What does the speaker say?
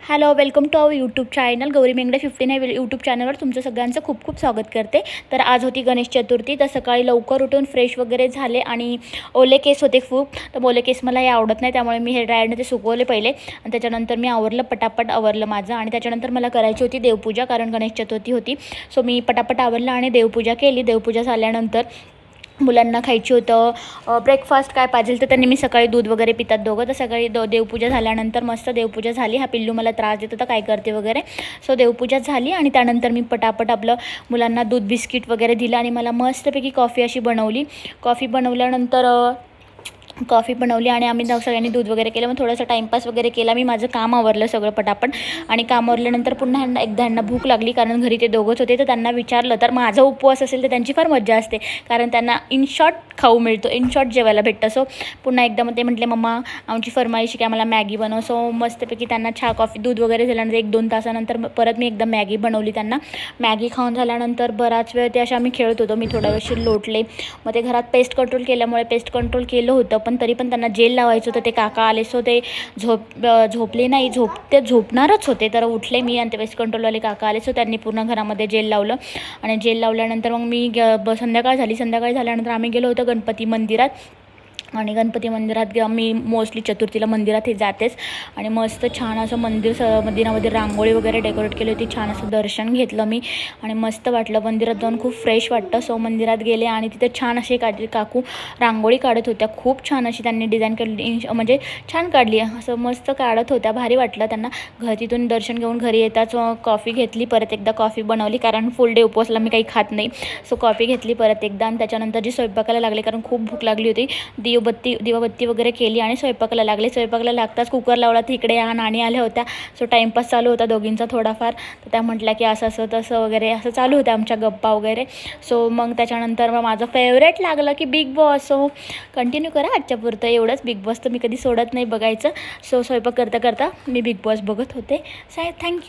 Hello, welcome to our YouTube channel Gauri Mengade 59 YouTube चॅनलवर तुमचं सगळ्यांचं खूप खूप स्वागत करते। तर आज होती गणेश चतुर्थी। तर सकाळी लवकर उठून फ्रेश वगैरे झाले आणि ओले केस होते खूप, तर ओले केस मला हे आवडत नाही, त्यामुळे मी हे ड्रायरने ते सुकवले पहिले आणि त्याच्यानंतर मी आवरलं, पटापट आवरलं माझं। आणि त्याच्यानंतर मला करायची होती देवपूजा, कारण गणेश चतुर्थी होती। सो मी पटापट आवरलं आणि देवपूजा केली। देवपूजा झाल्यानंतर मुलांना खायची होतं ब्रेकफास्ट काय पाहिजे, तर त्यांनी मी सकाळी दूध वगैरे पितात दोघं। तर सकाळी देवपूजा झाल्यानंतर मस्त देवपूजा झाली। हा पिल्लू मला त्रास देत होता काय करते वगैरे। सो देवपूजा झाली आणि त्यानंतर मी पटापट आपलं मुलांना दूध बिस्किट वगैरे दिलं आणि मला मस्तपैकी कॉफी अशी बनवली। कॉफी बनवली आणि आम्ही सगळ्यांनी दूध वगैरे केलं। मग थोडासा टाईमपास वगैरे केला, मी माझं काम आवरलं सगळं पटापट। आणि काम आवरल्यानंतर पुन्हा एकदा भूक लागली, कारण घरी ते दोघंच होते। तर त्यांना विचारलं, तर माझा उपवास असेल तर त्यांची फार मजा असते, कारण त्यांना इन शॉर्ट खाऊ मिळतो, इन शॉर्ट जेवायला भेटतं। सो पुन्हा एकदा मग ते म्हटले, मम्मा आमची फरमाईश की आम्हाला मॅगी बनव। सो मस्तपैकी त्यांना चहा कॉफी दूध वगैरे झाल्यानंतर 1-2 तासानंतर परत मी एकदा मॅगी बनवली त्यांना। मॅगी खाऊन झाल्यानंतर बराच वेळ ते अशा आम्ही खेळत होतो। मी थोड्या वेळशी लोटले, मग ते घरात पेस्ट कंट्रोल केल्यामुळे पेस्ट कंट्रोल केलं होतं, पण तरी पण त्यांना जेल लावायचं होतं। ते काका आले, सो ते झोपले नाही, झोपणारच होते, तर उठले मी आणि ते पेस्ट कंट्रोलवाले काका आले। सो त्यांनी पूर्ण घरामध्ये जेल लावलं आणि जेल लावल्यानंतर मग मी संध्याकाळ झाल्यानंतर आम्ही गेलो होतो गणपती मंदिरात। आणि गणपती मंदिरात मी मोस्टली चतुर्थीला मंदिरात हे जातेच आणि मस्त छान असं मंदिरामध्ये रांगोळी वगैरे डेकोरेट केली होती। छान असं दर्शन घेतलं मी आणि मस्त वाटलं, मंदिरात जाऊन खूप फ्रेश वाटतं। सो मंदिरात गेले आणि तिथे छान असे काकू रांगोळी काढत होत्या, खूप छान अशी त्यांनी डिझाईन केली, म्हणजे छान काढली, असं मस्त काढत होत्या, भारी वाटलं त्यांना। तिथून दर्शन घेऊन घरी येताच कॉफी घेतली, परत एकदा कॉफी बनवली, कारण फुल डे उपवासला मी काही खात नाही। सो कॉफी घेतली परत एकदा आणि त्याच्यानंतर जी स्वयंपाकाला लागले, कारण खूप भूक लागली होती। दिवाबत्ती वगैरे केली आणि स्वयंपाकाला लागले। स्वयंपाकाला लागताच कुकर लावला, तर इकडे नाणी आल्या होत्या। सो टाईमपास चालू होता दोघींचा थोडाफार, तर त्या म्हटल्या की असं तसं वगैरे असं चालू होतं आमच्या गप्पा वगैरे। सो मग त्याच्यानंतर मग माझं फेवरेट लागलं की बिग बॉस। सो कंटिन्यू करा आजच्या पुरतं एवढंच, बिग बॉस तर मी कधी सोडत नाही बघायचं। सो स्वयंपाक करता मी बिग बॉस बघत होते। थँक्यू।